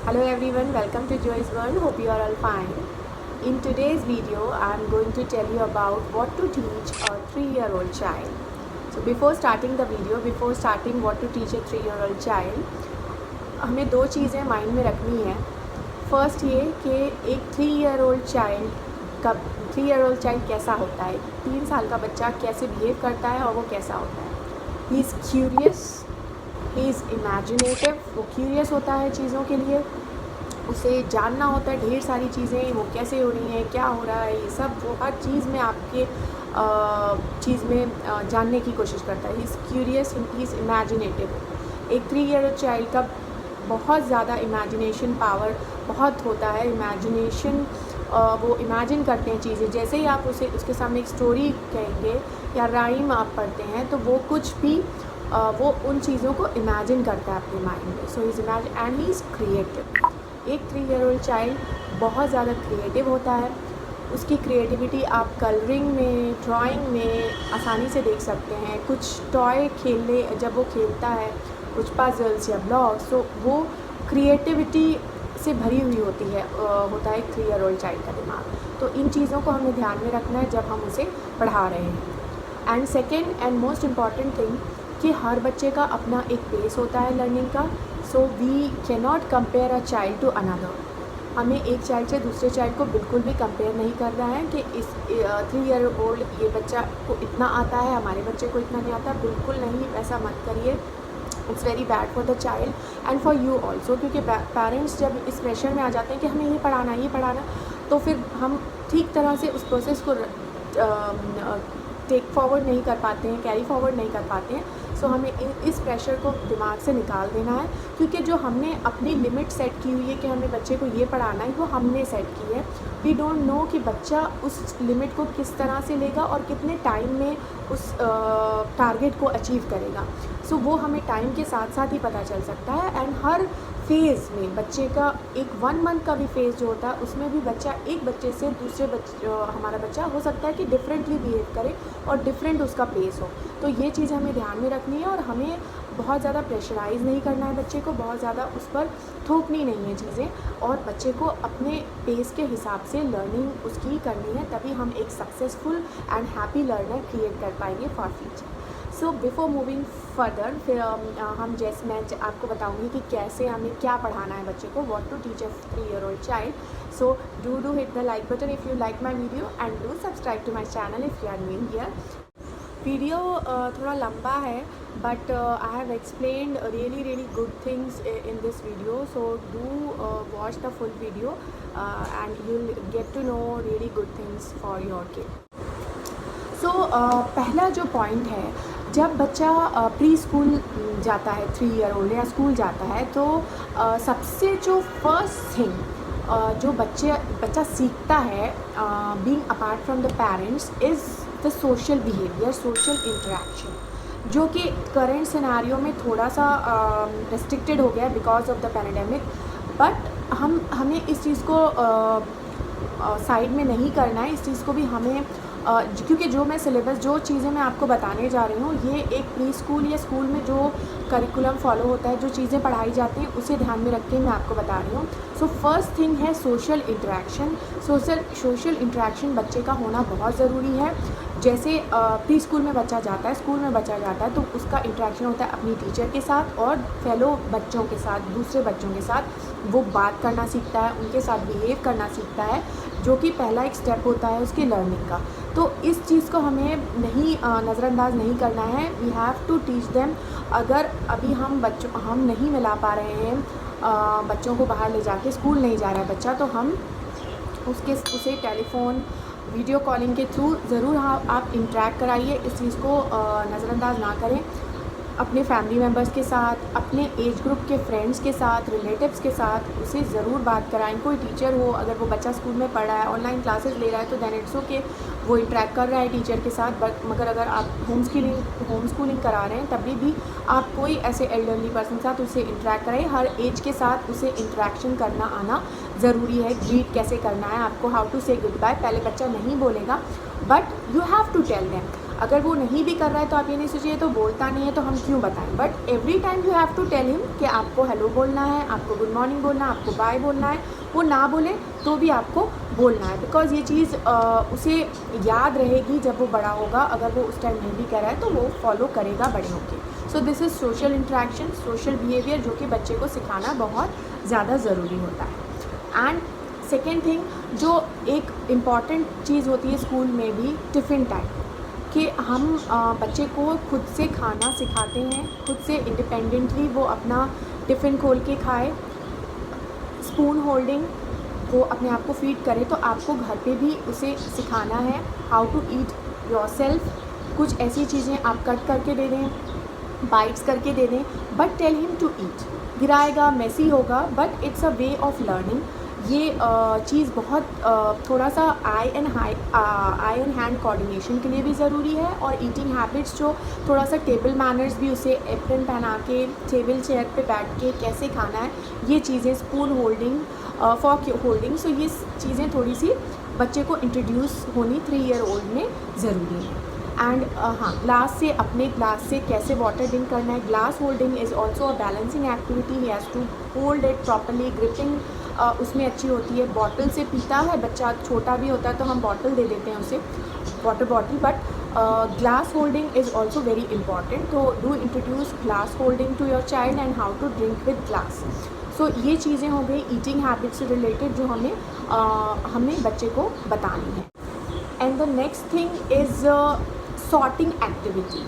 Hello everyone, welcome to Joy's World. Hope you are all fine. In today's video, I am going to tell you about what to teach a 3-year-old child. So before starting the video, before starting what to teach a 3-year-old child, हमें दो चीज़ें mind में रखनी है. First ये कि एक 3-year-old child कैसा होता है, 3 साल का बच्चा कैसे बिहेव करता है और वो कैसा होता है. He is curious, he is imaginative. वो क्यूरियस होता है चीज़ों के लिए, उसे जानना होता है ढेर सारी चीज़ें, वो कैसे हो रही हैं, क्या हो रहा है, ये सब वो हर चीज़ में आपके चीज़ में जानने की कोशिश करता है. He is curious, he is imaginative. एक 3-year-old चाइल्ड का बहुत ज़्यादा इमेजिनेशन पावर बहुत होता है. इमेजिनेशन वो इमेजिन करते हैं चीज़ें. जैसे ही आप उसके सामने एक स्टोरी कहेंगे या राइम आप पढ़ते हैं तो वो कुछ भी वो उन चीज़ों को इमेजिन करता है अपने माइंड में. So is imagine and he is creative. एक 3-year-old चाइल्ड बहुत ज़्यादा क्रिएटिव होता है. उसकी क्रिएटिविटी आप कलरिंग में, ड्राइंग में आसानी से देख सकते हैं. कुछ टॉय खेलने जब वो खेलता है, कुछ पजल्स या ब्लॉक्स, तो वो क्रिएटिविटी से भरी हुई होता है एक 3-year-old चाइल्ड का दिमाग. तो इन चीज़ों को हमें ध्यान में रखना है जब हम उसे पढ़ा रहे हैं. And second and most important thing कि हर बच्चे का अपना एक पेस होता है लर्निंग का. So we can not compare a child to another. हमें एक चाइल्ड से दूसरे चाइल्ड को बिल्कुल भी कंपेयर नहीं करना है कि इस 3-year-old ये बच्चा को इतना आता है, हमारे बच्चे को इतना नहीं आता. बिल्कुल नहीं, वैसा मत करिए. It's very bad for the child and for you also. क्योंकि पेरेंट्स जब इस प्रेशर में आ जाते हैं कि हमें ये पढ़ाना, तो फिर हम ठीक तरह से उस प्रोसेस को टेक फॉरवर्ड नहीं कर पाते हैं, कैरी फॉरवर्ड नहीं कर पाते हैं. सो हमें इस प्रेशर को दिमाग से निकाल देना है. क्योंकि जो हमने अपनी लिमिट सेट की हुई है कि हमें बच्चे को ये पढ़ाना है, वो हमने सेट की है. वी डोंट नो कि बच्चा उस लिमिट को किस तरह से लेगा और कितने टाइम में उस टारगेट को अचीव करेगा. सो वो हमें टाइम के साथ साथ ही पता चल सकता है. एंड हर फेज़ में बच्चे का एक 1 मंथ का भी फेज़ जो होता है उसमें भी बच्चा एक बच्चे से दूसरे हमारा बच्चा हो सकता है कि डिफरेंटली बिहेव करे और डिफरेंट उसका पेस हो. तो ये चीज़ हमें ध्यान में रखनी है और हमें बहुत ज़्यादा प्रेशराइज़ नहीं करना है बच्चे को, बहुत ज़्यादा उस पर थोपनी नहीं है चीज़ें, और बच्चे को अपने पेस के हिसाब से लर्निंग उसकी करनी है. तभी हम एक successful and happy learner create कर पाएंगे for future. So before moving further, फिर मैं आपको बताऊंगी कि कैसे हमें क्या पढ़ाना है बच्चे को, what to teach a 3-year-old child. So do hit the like button if you like my video and do subscribe to my channel if you are new here. Video थोड़ा लंबा है, but I have explained really good things in this video. So do watch the full video and you will get to know really good things for your kid. So पहला जो point है, जब बच्चा pre school जाता है, 3-year-old या school जाता है, तो सबसे जो फर्स्ट थिंग जो बच्चा सीखता है being apart from the parents is the social behaviour, social interaction, जो कि करेंट सिनेरियो में थोड़ा सा रेस्ट्रिक्टेड हो गया है because of the pandemic. But हमें इस चीज़ को साइड में नहीं करना है. इस चीज़ को भी हमें क्योंकि जो मैं सिलेबस, जो चीज़ें मैं आपको बताने जा रही हूँ, ये एक प्री स्कूल या स्कूल में जो करिकुलम फॉलो होता है, जो चीज़ें पढ़ाई जाती हैं, उसे ध्यान में रख के मैं आपको बता रही हूँ. सो फर्स्ट थिंग है सोशल इंटरेक्शन. सोशल इंटरेक्शन बच्चे का होना बहुत ज़रूरी है. जैसे प्री स्कूल में बच्चा जाता है, स्कूल में बच्चा जाता है, तो उसका इंटरेक्शन होता है अपनी टीचर के साथ और फेलो बच्चों के साथ, दूसरे बच्चों के साथ. वो बात करना सीखता है, उनके साथ बिहेव करना सीखता है, जो कि पहला एक स्टेप होता है उसकी लर्निंग का. तो इस चीज़ को हमें नहीं नज़रअंदाज नहीं करना है. We have to teach them. अगर अभी हम नहीं मिला पा रहे हैं बच्चों को बाहर ले जाके, स्कूल नहीं जा रहा है बच्चा, तो हम उसे टेलीफोन, वीडियो कॉलिंग के थ्रू ज़रूर आप इंटरेक्ट कराइए. इस चीज़ को नज़रअंदाज ना करें. अपने फैमिली मेम्बर्स के साथ, अपने एज ग्रुप के फ्रेंड्स के साथ, रिलेटिव्स के साथ उसे ज़रूर बात कराएं. कोई टीचर हो, अगर वो बच्चा स्कूल में पढ़ रहा है, ऑनलाइन क्लासेस ले रहा है, तो दैन इट्स ओके, वो इंटरेक्ट कर रहा है टीचर के साथ. मगर अगर आप होम स्कूलिंग करा रहे हैं, तभी भी आप कोई ऐसे एल्डरली पर्सन के साथ उसे इंटरेक्ट कराएं. हर एज के साथ उसे इंटरेक्शन करना आना ज़रूरी है. ग्रीट कैसे करना है आपको, how to say goodbye, पहले बच्चा नहीं बोलेगा, but you have to tell them. अगर वो नहीं भी कर रहा है तो आप ये नहीं सोचिए तो बोलता नहीं है तो हम क्यों बताएं, but every time you have to tell him कि आपको हेलो बोलना है, आपको गुड मॉर्निंग बोलना है, आपको बाय बोलना है। वो ना बोले तो भी आपको बोलना है, बिकॉज़ ये चीज़ उसे याद रहेगी जब वो बड़ा होगा। अगर वो उस टाइम नहीं भी कर रहा है तो वो फॉलो करेगा बड़े होके। So this is social interaction, social behaviour, जो कि बच्चे को सिखाना बहुत ज़्यादा ज़रूरी होता है। एंड सेकेंड थिंग, जो एक इम्पॉर्टेंट चीज़ होती है स्कूल में भी, टिफ़िन टाइम, कि हम बच्चे को खुद से खाना सिखाते हैं, खुद से इंडिपेंडेंटली वो अपना टिफ़िन खोल के खाए, स्पून होल्डिंग, वो अपने आप को फीड करे। तो आपको घर पे भी उसे सिखाना है हाउ टू ईट योरसेल्फ। कुछ ऐसी चीज़ें आप कट करके दे दें, बाइट्स करके दे दें, but tell him to eat. गिराएगा, मेसी होगा, but it's a way of learning. ये चीज़ बहुत थोड़ा सा आई एंड हैंड कोऑर्डिनेशन के लिए भी ज़रूरी है, और ईटिंग हैबिट्स जो थोड़ा सा टेबल मैनर्स भी, उसे एप्रन पहना के टेबल चेयर पे बैठ के कैसे खाना है, ये चीज़ें, स्पून होल्डिंग, फॉर्क होल्डिंग, सो ये चीज़ें थोड़ी सी बच्चे को इंट्रोड्यूस होनी 3 ईयर ओल्ड में ज़रूरी है। एंड हाँ, ग्लास से, अपने ग्लास से कैसे वाटर ड्रिंक करना है। Glass holding is also a balancing activity, he has to hold it properly, gripping उसमें अच्छी होती है। बॉटल से पीता है बच्चा, छोटा भी होता है तो हम बॉटल दे देते हैं उसे, water bottle, but glass holding is also very important. तो do introduce glass holding to your child and how to drink with glass. So ये चीज़ें हो गई ईटिंग हैबिट से रिलेटेड, जो हमें बच्चे को बतानी है। And the next thing is sorting activity.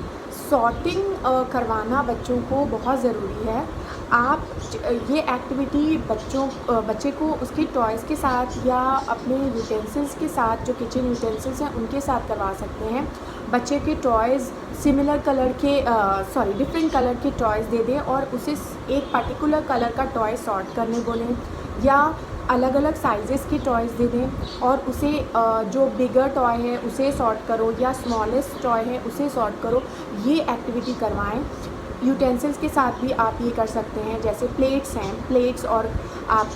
Sorting करवाना बच्चों को बहुत ज़रूरी है। आप ये एक्टिविटी बच्चे को उसके टॉयज़ के साथ या अपने यूटेंसिल्स के साथ, जो किचन यूटेंसिल्स हैं उनके साथ करवा सकते हैं। बच्चे के टॉयज़ सिमिलर कलर के डिफरेंट कलर के टॉयज़ दे दें, और उसे एक पर्टिकुलर कलर का टॉय सॉर्ट करने बोलें, या अलग अलग साइज़ेस के टॉयज़ दे दें, और उसे जो बिगर टॉय है उसे सॉर्ट करो, या स्मॉलेस्ट टॉय है उसे सॉर्ट करो। ये एक्टिविटी करवाएं। यूटेंसिल्स के साथ भी आप ये कर सकते हैं, जैसे प्लेट्स हैं, प्लेट्स और आप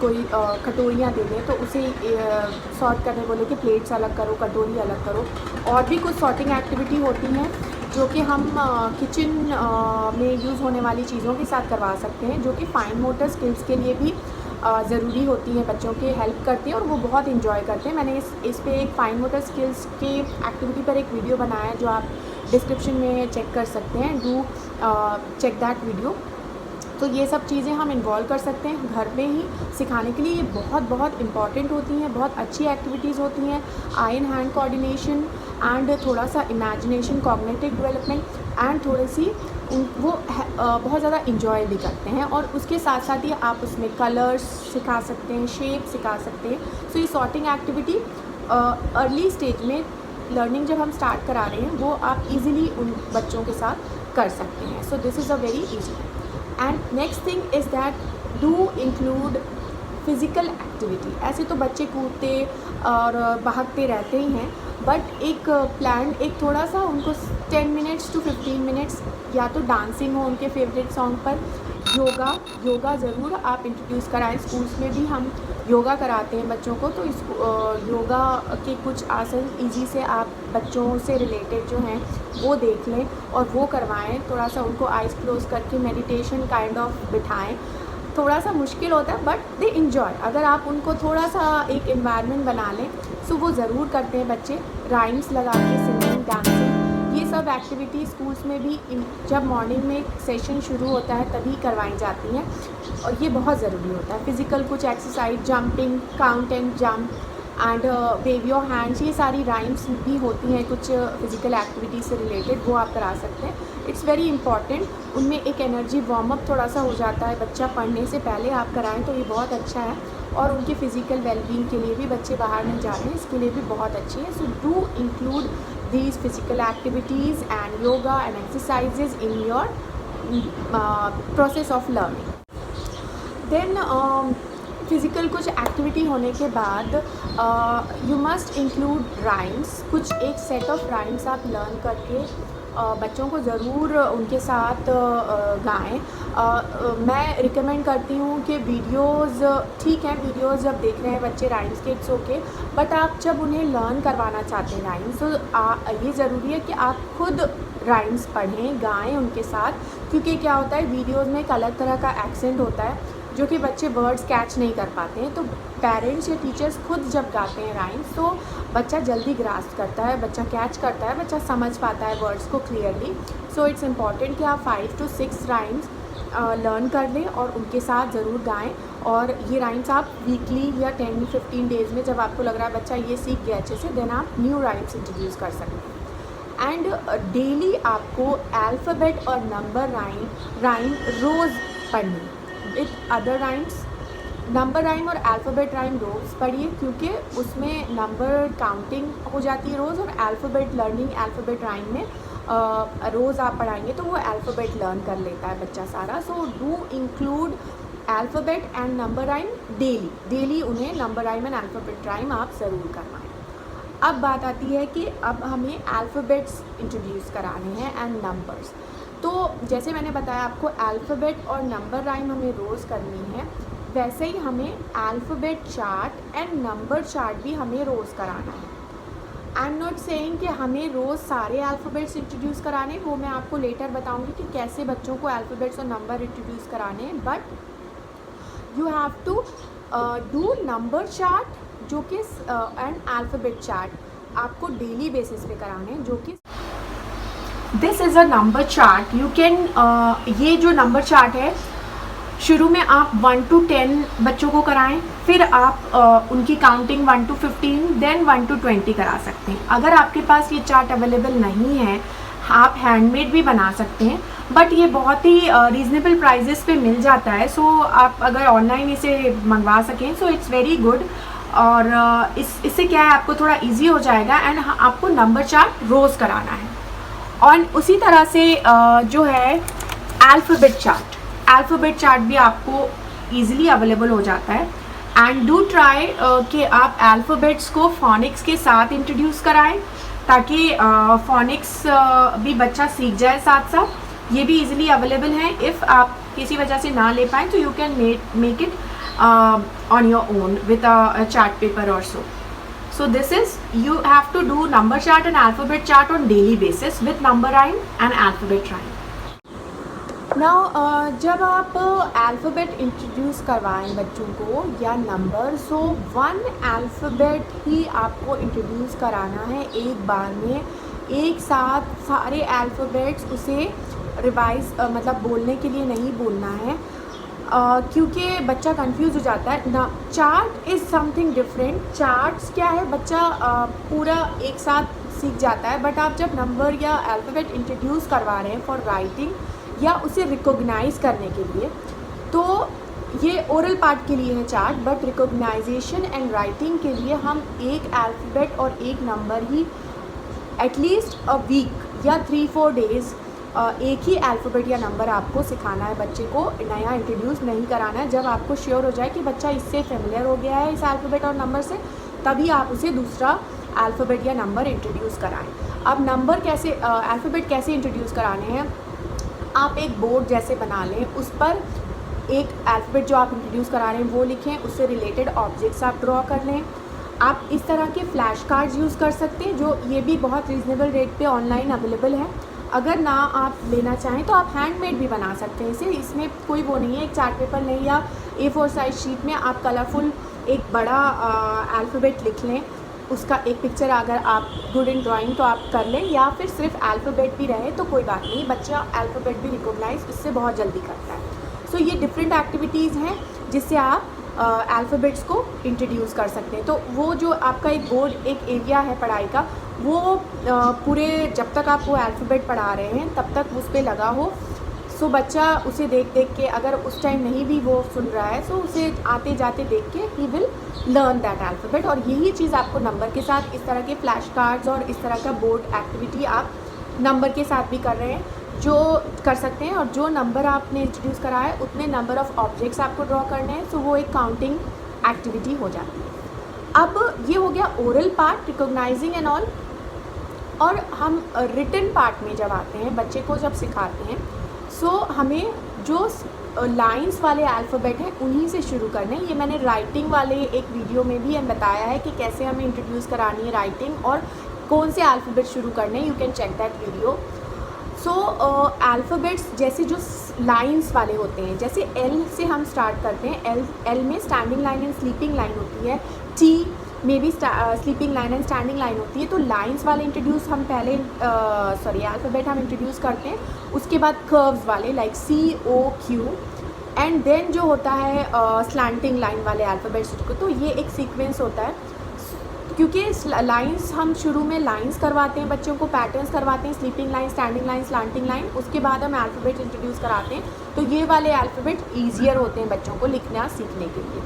कोई कटोरियाँ दे दें तो उसे सॉर्ट करने बोले कि प्लेट्स अलग करो, कटोरी अलग करो। और भी कुछ सॉर्टिंग एक्टिविटी होती हैं जो कि हम किचन में यूज़ होने वाली चीज़ों के साथ करवा सकते हैं, जो कि फ़ाइन मोटर स्किल्स के लिए भी ज़रूरी होती हैं, बच्चों के हेल्प करती हैं और वो बहुत इन्जॉय करते हैं। मैंने इस पे एक फ़ाइन मोटर स्किल्स के एक्टिविटी पर एक वीडियो बनाया है, जो आप डिस्क्रिप्शन में चेक कर सकते हैं। Do check that video. तो ये सब चीज़ें हम इन्वॉल्व कर सकते हैं घर में ही सिखाने के लिए। ये बहुत बहुत इम्पॉर्टेंट होती हैं, बहुत अच्छी एक्टिविटीज़ होती हैं। आई एंड हैंड कोऑर्डिनेशन एंड थोड़ा सा इमेजिनेशन, कॉग्निटिव डेवलपमेंट, एंड थोड़ी सी वो बहुत ज़्यादा इंजॉय भी करते हैं। और उसके साथ साथ ही आप उसमें कलर्स सिखा सकते हैं, शेप सिखा सकते हैं। सो ये सॉर्टिंग एक्टिविटी अर्ली स्टेज में लर्निंग जब हम स्टार्ट करा रहे हैं, वो आप इजीली उन बच्चों के साथ कर सकते हैं। So this is a very easy. And next thing is that do include physical activity. ऐसे तो बच्चे कूदते और भागते रहते ही हैं, बट एक प्लान, एक थोड़ा सा उनको 10 मिनट्स टू 15 मिनट्स या तो डांसिंग हो उनके फेवरेट सॉन्ग पर, योगा ज़रूर आप इंट्रोड्यूस कराएं। स्कूल्स में भी हम योगा कराते हैं बच्चों को, तो इस योगा के कुछ आसन ईजी से आप बच्चों से रिलेटेड जो हैं वो देख लें और वो करवाएं। थोड़ा सा उनको आइज़ क्लोज करके मेडिटेशन काइंड ऑफ बिठाएं। थोड़ा सा मुश्किल होता है बट दे इन्जॉय। अगर आप उनको थोड़ा सा एक एनवायरनमेंट बना लें तो वो ज़रूर करते हैं बच्चे। राइम्स लगा के सिंगिंग, डांसिंग, ये सब एक्टिविटी स्कूल्स में भी जब मॉर्निंग में सेशन शुरू होता है तभी करवाई जाती हैं, और ये बहुत ज़रूरी होता है। फ़िज़िकल कुछ exercise, jumping, count and jump and wave your hands, ये सारी राइम्स भी होती हैं कुछ फ़िज़िकल एक्टिविटी से रिलेटेड, वो आप करा सकते हैं। It's very important. उनमें एक एनर्जी वार्म अप थोड़ा सा हो जाता है, बच्चा पढ़ने से पहले आप कराएं तो ये बहुत अच्छा है। और उनके फ़िज़िकल वेलबींग के लिए भी, बच्चे बाहर नहीं जा रहे हैं इसके लिए भी बहुत अच्छी है। So do include these physical activities and yoga and exercises in your process of learning. Then physical कुछ एक्टिविटी होने के बाद यू मस्ट इंक्लूड राइम्स। कुछ एक सेट ऑफ राइम्स आप लर्न करके बच्चों को ज़रूर उनके साथ गाएं। मैं रिकमेंड करती हूँ कि वीडियोज़ ठीक हैं, वीडियोज़ जब देख रहे हैं बच्चे राइम्स के इट्स ओके, बट आप जब उन्हें लर्न करवाना चाहते हैं राइम्स, तो ये ज़रूरी है कि आप खुद राइम्स पढ़ें, गाएं उनके साथ, क्योंकि क्या होता है वीडियोज़ में एक अलग तरह का एक्सेंट होता है जो कि बच्चे वर्ड्स कैच नहीं कर पाते हैं। तो पेरेंट्स या टीचर्स खुद जब गाते हैं राइम्स तो बच्चा जल्दी ग्रास्प करता है, बच्चा कैच करता है, बच्चा समझ पाता है वर्ड्स को क्लियरली। सो इट्स इम्पॉर्टेंट कि आप 5 to 6 राइम्स लर्न कर लें और उनके साथ ज़रूर गाएं। और ये राइम्स आप वीकली या 10-15 डेज़ में, जब आपको लग रहा है बच्चा ये सीख गया अच्छे से, देन आप न्यू राइम्स इंट्रोड्यूस कर सकते हैं। एंड डेली आपको अल्फ़ाबेट और नंबर राइम रोज़ पढ़नी with other rhymes. Number rhyme और अल्फ़ाबेट राइम रोज़ पढ़िए, क्योंकि उसमें नंबर काउंटिंग हो जाती है रोज़, और अल्फ़ाबेट लर्निंग अल्फ़ाबेट राइम में रोज़ आप पढ़ाएंगे तो वो अल्फ़ाबेट लर्न कर लेता है बच्चा सारा। So do include alphabet and number rhyme daily उन्हें number rhyme and alphabet rhyme आप ज़रूर करवाएं। अब बात आती है कि अब हमें अल्फ़ाबेट्स इंट्रोड्यूस कराने हैं एंड नंबर्स। तो जैसे मैंने बताया आपको अल्फ़ाबेट और नंबर राइम हमें रोज़ करनी है, वैसे ही हमें alphabet chart and number chart भी हमें रोज़ कराना है। आई एम नॉट सेइंग कि हमें रोज़ सारे अल्फ़ाबेट्स इंट्रोड्यूस कराने, वो मैं आपको लेटर बताऊंगी कि कैसे बच्चों को अल्फ़ाबेट्स और नंबर इंट्रोड्यूस कराने हैं, but you have to do number chart जो कि एंड अल्फ़ाबेट चार्ट आपको डेली बेसिस पे कराने हैं, जो कि this is a number chart. You can ये जो नंबर चार्ट है, शुरू में आप 1 to 10 बच्चों को कराएं, फिर आप उनकी काउंटिंग 1 to 15, देन 1 to 20 करा सकते हैं। अगर आपके पास ये चार्ट अवेलेबल नहीं है, आप हैंडमेड भी बना सकते हैं, बट ये बहुत ही रीज़नेबल प्राइजेस पे मिल जाता है। सो आप अगर ऑनलाइन इसे मंगवा सकें सो इट्स वेरी गुड। और इससे क्या है, आपको थोड़ा इजी हो जाएगा एंड आपको नंबर चार्ट रोज़ कराना है। और उसी तरह से जो है अल्फ़ाबेट चार्ट भी आपको ईज़िली अवेलेबल हो जाता है। एंड डू ट्राई कि आप अल्फ़ाबेट्स को फ़ोनिक्स के साथ इंट्रोड्यूस कराएं, ताकि फ़ोनिक्स भी बच्चा सीख जाए साथ साथ। ये भी ईज़िली अवेलेबल है। इफ़ आप किसी वजह से ना ले पाएँ तो you can make it on your own with a chart paper और सो. So this is, you have to do number chart and alphabet chart on daily basis with number rhyme and alphabet rhyme. Now जब आप alphabet introduce करवाएं बच्चों को या number, सो 1 alphabet ही आपको introduce कराना है एक बार में, एक साथ सारे अल्फ़ाबेट्स उसे रिवाइज मतलब बोलने के लिए नहीं बोलना है, क्योंकि बच्चा कंफ्यूज हो जाता है ना। Chart is something different. Charts क्या है, बच्चा पूरा एक साथ सीख जाता है, बट आप जब नंबर या अल्फ़ाबेट इंट्रोड्यूस करवा रहे हैं फॉर राइटिंग या उसे रिकॉग्नाइज़ करने के लिए, तो ये ओरल पार्ट के लिए है chart, but recognization and writing के लिए हम एक अल्फ़ाबेट और एक नंबर ही एटलीस्ट अ वीक या 3-4 डेज़ एक ही अल्फ़ाबेट या नंबर आपको सिखाना है। बच्चे को नया इंट्रोड्यूस नहीं कराना है। जब आपको श्योर हो जाए कि बच्चा इससे फेमिलियर हो गया है इस अल्फ़ाबेट और नंबर से, तभी आप उसे दूसरा अल्फ़ाबेट या नंबर इंट्रोड्यूस कराएं। अब नंबर कैसे, अल्फ़ाबेट कैसे इंट्रोड्यूस कराने हैं, आप एक बोर्ड जैसे बना लें, उस पर एक अल्फ़ाबेट जो आप इंट्रोड्यूस करा रहे हैं वो लिखें, उससे रिलेटेड ऑब्जेक्ट्स आप ड्रॉ कर लें। आप इस तरह के फ्लैश कार्ड्स यूज़ कर सकते हैं, जो ये भी बहुत रीज़नेबल रेट पे ऑनलाइन अवेलेबल है। अगर ना आप लेना चाहें तो आप हैंडमेड भी बना सकते हैं इसे, इसमें कोई वो नहीं है। एक चार्ट पेपर लें या A4 साइज़ शीट में आप कलरफुल एक बड़ा अल्फ़ाबेट लिख लें, उसका एक पिक्चर, अगर आप गुड इन ड्राइंग तो आप कर लें, या फिर सिर्फ अल्फ़ाबेट भी रहे तो कोई बात नहीं, बच्चा अल्फ़ाबेट भी रिकॉग्नाइज इससे बहुत जल्दी करता है। सो ये डिफरेंट एक्टिविटीज़ हैं जिससे आप अल्फ़ाबेट्स को इंट्रोड्यूस कर सकते हैं। तो वो जो आपका एक बोर्ड, एक एरिया है पढ़ाई का, वो पूरे जब तक आप वो अल्फ़ाबेट पढ़ा रहे हैं तब तक उस पर लगा हो। सो बच्चा उसे देख देख के, अगर उस टाइम नहीं भी वो सुन रहा है, सो उसे आते जाते देख के he will learn that alphabet. और यही चीज़ आपको नंबर के साथ, इस तरह के फ्लैश कार्ड्स और इस तरह का बोर्ड एक्टिविटी आप नंबर के साथ भी कर रहे हैं, जो कर सकते हैं। और जो नंबर आपने इंट्रोड्यूस करा है उतने नंबर ऑफ़ ऑब्जेक्ट्स आपको ड्रॉ करने हैं, सो वो एक काउंटिंग एक्टिविटी हो जाती है। अब ये हो गया oral part, recognising and all. और हम रिटन पार्ट में जब आते हैं, बच्चे को जब सिखाते हैं, सो हमें जो लाइंस वाले अल्फ़ाबेट हैं उन्हीं से शुरू करने। ये मैंने राइटिंग वाले एक वीडियो में भी बताया है कि कैसे हमें इंट्रोड्यूस करानी है राइटिंग और कौन से अल्फ़ाबेट शुरू करने, you can check that video. So alphabets जैसे जो लाइंस वाले होते हैं, जैसे एल से हम स्टार्ट करते हैं। एल में standing line and sleeping line होती है। टी में भी sleeping line and standing line होती है। तो लाइंस वाले इंट्रोड्यूस हम पहले अल्फ़ाबेट हम इंट्रोड्यूस करते हैं, उसके बाद कर्व्स वाले like C O Q, and then जो होता है स्लैंटिंग लाइन वाले अल्फ़ाबेट्स को। तो ये एक सीक्वेंस होता है, क्योंकि लाइंस हम शुरू में लाइंस करवाते हैं बच्चों को, पैटर्न्स करवाते हैं, sleeping line, standing line, slanting line, उसके बाद हम अल्फ़ाबेट इंट्रोड्यूस कराते हैं। तो ये वाले अल्फ़ाबेट ईजियर होते हैं बच्चों को लिखना सीखने के लिए।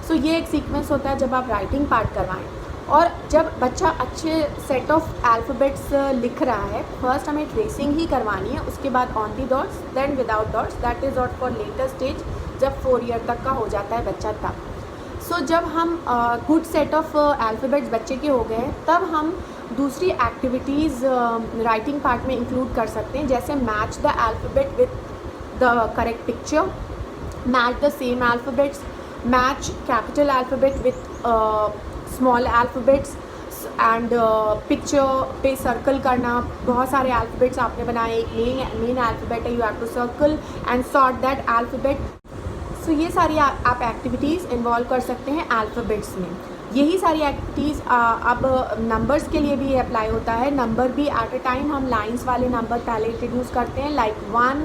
सो ये एक सीक्वेंस होता है जब आप राइटिंग पार्ट करवाएं। और जब बच्चा अच्छे सेट ऑफ अल्फ़ाबेट्स लिख रहा है, फर्स्ट हमें ट्रेसिंग ही करवानी है, उसके बाद on the dots, then without dots, that is not for later stage, जब 4 ईयर तक का हो जाता है बच्चा तब। सो जब हम गुड सेट ऑफ अल्फ़ाबेट्स बच्चे के हो गए तब हम दूसरी एक्टिविटीज़ राइटिंग पार्ट में इंक्लूड कर सकते हैं, जैसे match the alphabet with the correct picture, match the same alphabets, match capital alphabet with small alphabets, and picture पे सर्कल करना। बहुत सारे अल्फ़ाबेट्स आपने बनाए, एक मेन अल्फ़ाबेट है, you have to circle and sort that alphabet. So ये सारी आप एक्टिविटीज़ इन्वॉल्व कर सकते हैं अल्फ़ाबेट्स में। यही सारी एक्टिविटीज़ अब नंबर्स के लिए भी अप्लाई होता है। नंबर भी एट अ टाइम हम लाइंस वाले नंबर पहले इंट्रोड्यूस करते हैं, like 1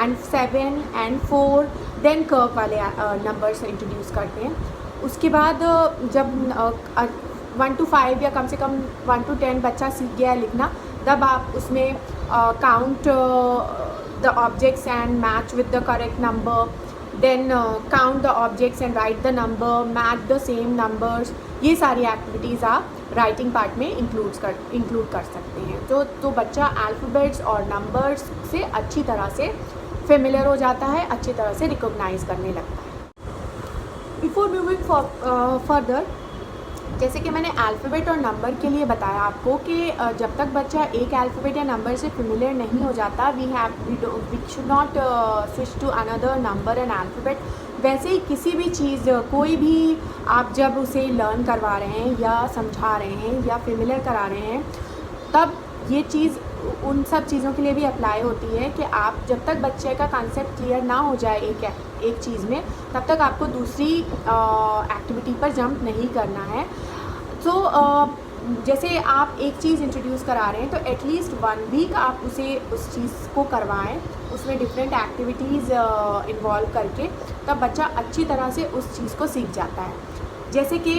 and 7 and 4, then curve वाले नंबर्स इंट्रोड्यूस करते हैं। उसके बाद जब 1 to 5 या कम से कम 1 to 10 बच्चा सीख गया है लिखना, तब आप उसमें count the objects and match with the correct number, then count the objects and write the number, match the same numbers। ये सारी एक्टिविटीज़ आप राइटिंग पार्ट में इंक्लूड कर सकते हैं। तो बच्चा अल्फ़ाबेट्स और नंबर्स से अच्छी तरह से फेमिलियर हो जाता है, अच्छी तरह से रिकॉग्नाइज करने लगता है। बिफोर मूविंग फर्दर, जैसे कि मैंने अल्फ़ाबेट और नंबर के लिए बताया आपको कि जब तक बच्चा एक अल्फ़ाबेट या नंबर से फेमिलियर नहीं हो जाता, we should not switch to another number and alphabet. वैसे ही किसी भी चीज़, कोई भी आप जब उसे लर्न करवा रहे हैं या समझा रहे हैं या फेमिलियर करा रहे हैं, तब ये चीज़ उन सब चीज़ों के लिए भी अप्लाई होती है कि आप जब तक बच्चे का कंसेप्ट क्लियर ना हो जाए एक चीज़ में, तब तक आपको दूसरी एक्टिविटी पर जंप नहीं करना है। तो जैसे आप एक चीज़ इंट्रोड्यूस करा रहे हैं तो एटलीस्ट 1 वीक आप उसे उस चीज़ को करवाएं, उसमें डिफरेंट एक्टिविटीज़ इन्वॉल्व करके, तब बच्चा अच्छी तरह से उस चीज़ को सीख जाता है। जैसे कि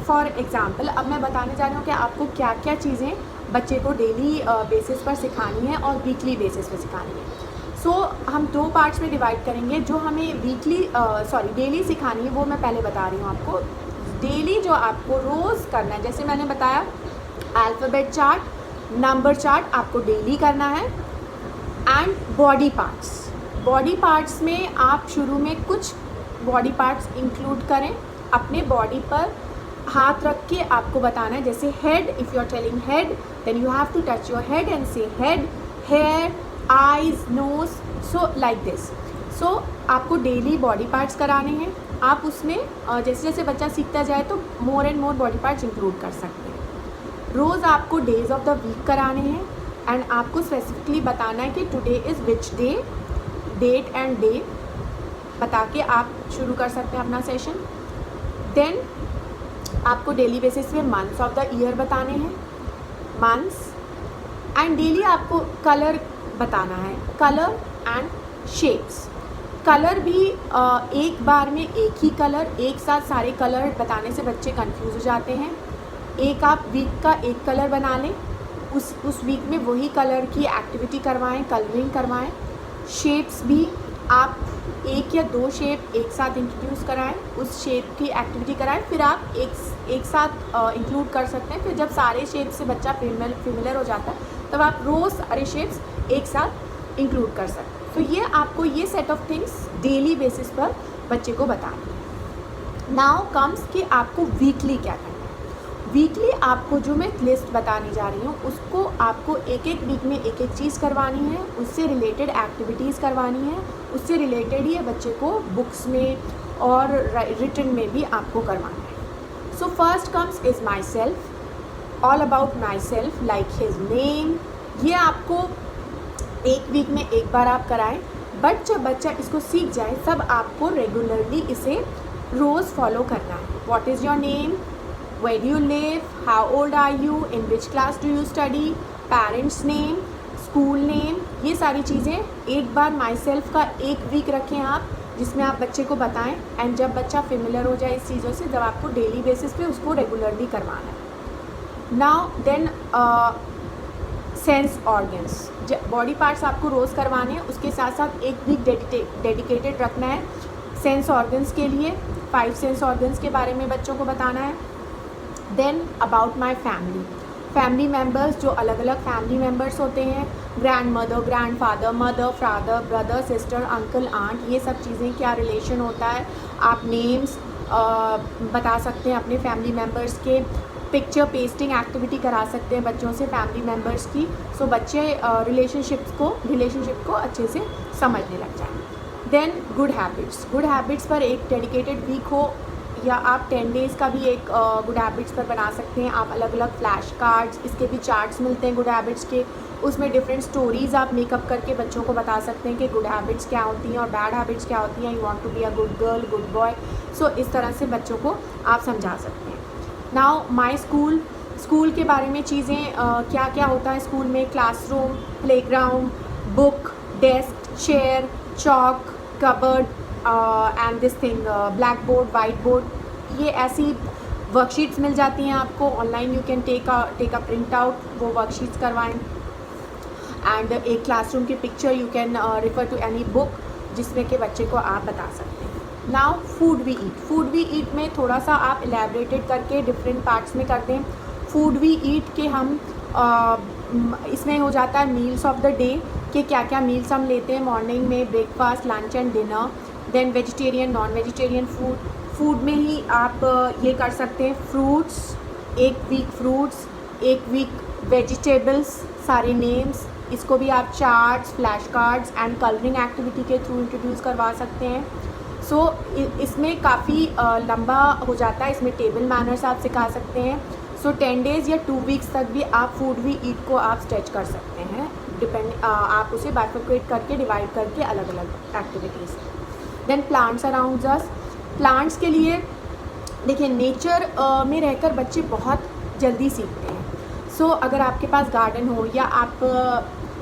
फॉर एग्ज़ाम्पल अब मैं बताने जा रही हूँ कि आपको क्या क्या चीज़ें बच्चे को डेली बेसिस पर सिखानी है और वीकली बेसिस पर सिखानी है। सो हम 2 पार्ट्स में डिवाइड करेंगे। जो हमें डेली सिखानी है वो मैं पहले बता रही हूँ आपको। डेली जो आपको रोज़ करना है, जैसे मैंने बताया अल्फ़ाबेट चार्ट, नंबर चार्ट आपको डेली करना है, एंड बॉडी पार्ट्स में आप शुरू में कुछ बॉडी पार्ट्स इंक्लूड करें। अपने बॉडी पर हाथ रख के आपको बताना है, जैसे head, if you are telling head then you have to touch your head and say head, hair, eyes, nose, so like this. So आपको डेली बॉडी पार्ट्स कराने हैं। आप उसमें जैसे जैसे बच्चा सीखता जाए तो more and more body parts include कर सकते हैं। रोज़ आपको डेज ऑफ द वीक कराने हैं एंड आपको स्पेसिफिकली बताना है कि today is which day, date and day बता के आप शुरू कर सकते हैं अपना सेशन। देन आपको डेली बेसिस पे मंथ्स ऑफ द ईयर बताने हैं, मंथ्स, एंड डेली आपको कलर बताना है, कलर एंड शेप्स। कलर भी एक बार में एक ही कलर, एक साथ सारे कलर बताने से बच्चे कंफ्यूज हो जाते हैं। एक आप वीक का एक कलर बना लें, उस वीक में वही कलर की एक्टिविटी करवाएं, कलरिंग करवाएं। शेप्स भी आप 1 या 2 शेप एक साथ इंट्रोड्यूस कराएं, उस शेप की एक्टिविटी कराएं, फिर आप एक साथ इंक्लूड कर सकते हैं। फिर जब सारे शेप से बच्चा फेमिलियर हो जाता है तब आप रोज़ सारे शेप्स एक साथ इंक्लूड कर सकते हैं। तो ये आपको ये set of things daily basis पर बच्चे को बताना है। नाउ कम्स कि आपको वीकली क्या करना है। वीकली आपको जो मैं लिस्ट बताने जा रही हूँ उसको आपको एक एक वीक में एक एक चीज़ करवानी है, उससे रिलेटेड एक्टिविटीज़ करवानी है, उससे रिलेटेड ही बच्चे को बुक्स में और रिटन में भी आपको करवाना है। So first comes is my self, all about my self like his name. ये आपको एक वीक में एक बार आप कराएं, बट जब बच्चा इसको सीख जाए तब आपको रेगुलरली इसे रोज़ फॉलो करना है। What is your name, where do you live, how old are you, in which class do you study, parents name, school name, ये सारी चीज़ें एक बार माई सेल्फ का एक वीक रखें आप, जिसमें आप बच्चे को बताएं। एंड जब बच्चा फेमिलियर हो जाए इस चीज़ों से, जब आपको डेली बेसिस पे उसको रेगुलरली करवाना है। Now then sense organs, body parts आपको रोज़ करवाने हैं, उसके साथ साथ एक वीक डेडिकेटेड रखना है सेंस ऑर्गन्स के लिए। 5 सेंस ऑर्गन्स के बारे में बच्चों को बताना है। Then about my family members, जो अलग अलग फैमिली मेम्बर्स होते हैं, grandmother, grandfather, mother, father, brother, sister, uncle, aunt, ये सब चीज़ें क्या रिलेशन होता है। आप नेम्स बता सकते हैं अपने फैमिली मेम्बर्स के। पिक्चर पेस्टिंग एक्टिविटी करा सकते हैं बच्चों से फैमिली मेम्बर्स की, सो बच्चे रिलेशनशिप को अच्छे से समझने लग जाएं। देन गुड हैबिट्स पर एक डेडिकेटेड वीक हो, या आप 10 डेज़ का भी एक गुड हैबिट्स पर बना सकते हैं। आप अलग अलग फ्लैश कार्ड्स, इसके भी चार्ट्स मिलते हैं गुड हैबिट्स के, उसमें डिफरेंट स्टोरीज़ आप मेकअप करके बच्चों को बता सकते हैं कि गुड हैबिट्स क्या होती हैं और बैड हैबिट्स क्या होती हैं। You want to be a good girl, good boy, so इस तरह से बच्चों को आप समझा सकते हैं। नाउ माई स्कूल के बारे में चीज़ें क्या क्या होता है स्कूल में, classroom, playground, book, desk, chair, chalk, cupboard and this thing, blackboard, whiteboard, ये ऐसी वर्कशीट्स मिल जाती हैं आपको online. You can take a printout, वो वर्कशीट्स करवाएं। एंड एक क्लासरूम की picture you can refer to any book जिसमें कि बच्चे को आप बता सकते हैं। नाउ फूड वी ईट में थोड़ा सा आप एलैबोरेटेड करके डिफरेंट पार्ट्स में करते हैं। फूड वी ईट के हम इसमें हो जाता है मील्स ऑफ द डे, कि क्या क्या मील्स हम लेते हैं मॉर्निंग में, breakfast, lunch and dinner. Then vegetarian, non vegetarian food में ही आप ये कर सकते हैं फ्रूट्स, एक वीक वेजिटेबल्स, सारे नेम्स, इसको भी आप charts, flash cards and colouring activity के थ्रू इंट्रोड्यूस करवा सकते हैं। सो इसमें काफ़ी लंबा हो जाता है, इसमें टेबल मैनर्स आप सिखा सकते हैं। सो 10 डेज़ या 2 वीक्स तक भी आप फूड वी ईट को आप स्ट्रेच कर सकते हैं, आप उसे बाइफरकेट करके, डिवाइड करके अलग अलग activities. Then plants around us, plants के लिए देखिए नेचर में रहकर बच्चे बहुत जल्दी सीखते हैं। सो अगर आपके पास गार्डन हो या आप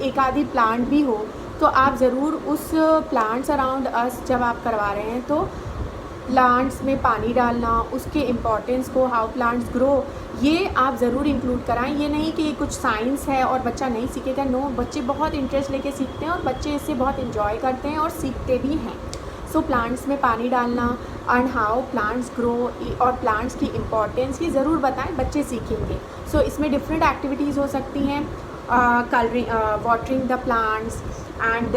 एक आधी प्लांट भी हो, तो आप ज़रूर उस प्लांट्स अराउंड अस जब आप करवा रहे हैं तो प्लांट्स में पानी डालना, उसके इम्पोर्टेंस को, हाउ प्लांट्स ग्रो, ये आप ज़रूर इंक्लूड कराएं। ये नहीं कि कुछ साइंस है और बच्चा नहीं सीखेगा, नो, बच्चे बहुत इंटरेस्ट लेके सीखते हैं और बच्चे इससे बहुत इंजॉय करते हैं और सीखते भी हैं। सो प्लांट्स में पानी डालना एंड हाउ प्लांट्स ग्रो और प्लांट्स की इम्पोर्टेंस, ये ज़रूर बताएं, बच्चे सीखेंगे। सो इसमें डिफरेंट एक्टिविटीज़ हो सकती हैं, colouring, watering the plants and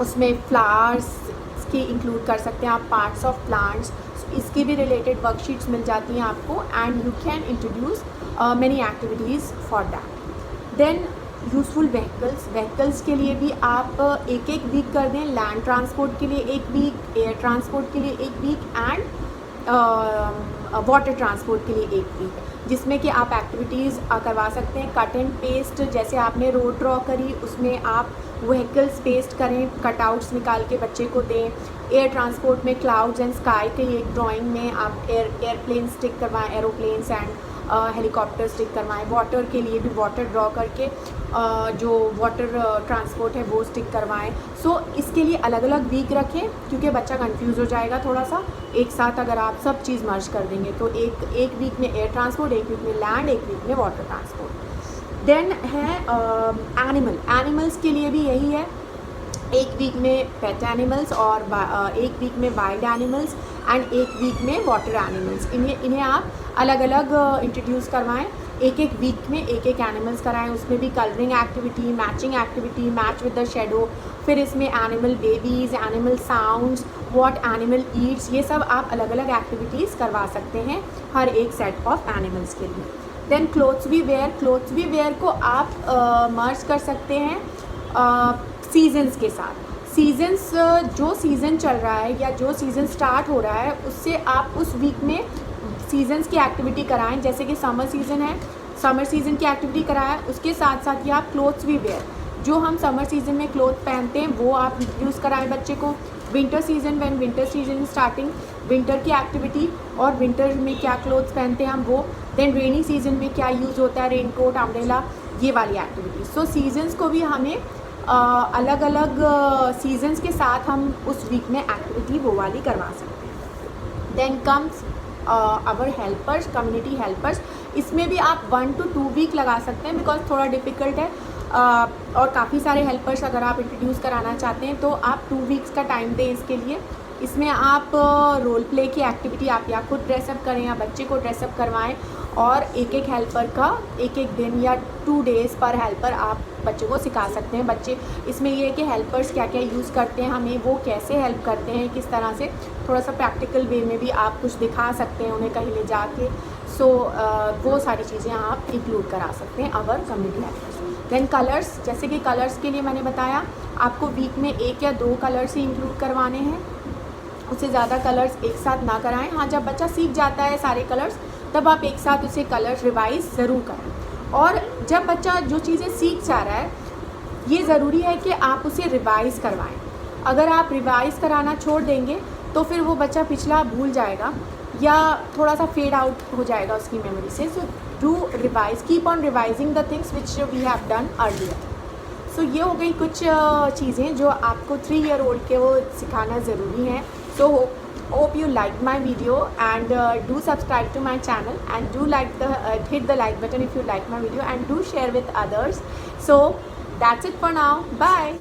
उसमें फ्लावर्स की इंक्लूड कर सकते हैं आप, पार्ट्स ऑफ प्लांट्स, इसकी भी रिलेटेड वर्कशीट्स मिल जाती हैं आपको। And you can introduce many activities for that. Then useful vehicles के लिए भी आप एक वीक कर दें, लैंड ट्रांसपोर्ट के लिए एक वीक, एयर ट्रांसपोर्ट के लिए एक वीक एंड वाटर ट्रांसपोर्ट के लिए एक वीक, जिसमें कि आप एक्टिविटीज़ करवा सकते हैं। कट एंड पेस्ट, जैसे आपने रोड ड्रॉ करी उसमें आप व्हीकल्स पेस्ट करें, कटआउट्स निकाल के बच्चे को दें। एयर ट्रांसपोर्ट में क्लाउड्स एंड स्काई के एक ड्राइंग में आप एयरप्लेन स्टिक करवाएं, एरोप्लेन्स एंड हेलीकॉप्टर स्टिक करवाएं। वाटर के लिए भी वाटर ड्रॉ करके जो वाटर ट्रांसपोर्ट है वो स्टिक करवाएं। सो इसके लिए अलग अलग वीक रखें, क्योंकि बच्चा कंफ्यूज हो जाएगा थोड़ा सा। एक साथ अगर आप सब चीज़ मर्ज कर देंगे तो एक वीक में एयर ट्रांसपोर्ट, एक वीक में लैंड, एक वीक में वाटर ट्रांसपोर्ट। देन है एनिमल्स के लिए भी यही है, एक वीक में पेट एनिमल्स और एक वीक में वाइल्ड एनिमल्स एंड एक वीक में वाटर एनिमल्स। इन्हें आप अलग अलग इंट्रोड्यूस करवाएं, एक वीक में एक एनिमल्स कराएं। उसमें भी colouring activity, matching activity, match with the shadow, फिर इसमें animal babies, animal sounds what animal Yeats, ये सब आप अलग अलग एक्टिविटीज़ करवा सकते हैं हर एक सेट ऑफ एनिमल्स के लिए। Then clothes we wear, clothes we wear को आप मर्ज कर सकते हैं सीजन्स के साथ। सीजन्स, जो सीज़न चल रहा है या जो सीज़न स्टार्ट हो रहा है उससे आप उस वीक में सीजन्स की एक्टिविटी कराएं। जैसे कि समर सीज़न है, समर सीज़न की एक्टिविटी कराएं, उसके साथ साथ ही आप क्लोथ्स वी वेयर, जो हम समर सीज़न में क्लोथ पहनते हैं वो आप यूज़ कराएं बच्चे को। Winter season, when winter season starting, winter की एक्टिविटी और विंटर में क्या क्लोथ्स पहनते हैं हम वो। देन रेनी सीज़न में क्या यूज़ होता है, रेन कोट, अम्ब्रेला, ये वाली एक्टिविटी। सो सीजन्स को भी हमें अलग अलग सीजन्स के साथ हम उस वीक में एक्टिविटी वो वाली करवा सकते हैं। Then comes our helpers, community helpers, इसमें भी आप 1 to 2 वीक लगा सकते हैं बिकॉज थोड़ा डिफ़िकल्ट है और काफ़ी सारे हेल्पर्स अगर आप इंट्रोड्यूस कराना चाहते हैं तो आप 2 वीक्स का टाइम दें इसके लिए। इसमें आप रोल प्ले की एक्टिविटी आप या खुद ड्रेसअप करें या बच्चे को ड्रेसअप करवाएं और एक एक हेल्पर का एक एक दिन या 2 डेज़ पर हेल्पर आप बच्चों को सिखा सकते हैं। बच्चे इसमें ये है कि हेल्पर्स क्या क्या यूज़ करते हैं, हमें वो कैसे हेल्प करते हैं, किस तरह से, थोड़ा सा प्रैक्टिकल वे में भी आप कुछ दिखा सकते हैं उन्हें कहीं ले जाके। सो वो सारी चीज़ें आप इंक्लूड करा सकते हैं अवर कम्युनिटी हेल्पर्स। देन कलर्स, जैसे कि कलर्स के लिए मैंने बताया आपको वीक में 1 या 2 कलर्स ही इंक्लूड करवाने हैं, उससे ज़्यादा कलर्स एक साथ ना कराएं। हाँ, जब बच्चा सीख जाता है सारे कलर्स तब आप एक साथ उसे कलर्स रिवाइज़ ज़रूर करें। और जब बच्चा जो चीज़ें सीख जा रहा है ये ज़रूरी है कि आप उसे रिवाइज़ करवाएं। अगर आप रिवाइज़ कराना छोड़ देंगे तो फिर वो बच्चा पिछला भूल जाएगा या थोड़ा सा फेड आउट हो जाएगा उसकी मेमोरी से। So do revise, keep on revising the things which we have done earlier. So ये हो गई कुछ चीज़ें जो आपको 3 ईयर ओल्ड के वो सिखाना ज़रूरी है। So hope you liked my video and do subscribe to my channel and do hit the like button if you like my video and do share with others. So that's it for now. Bye.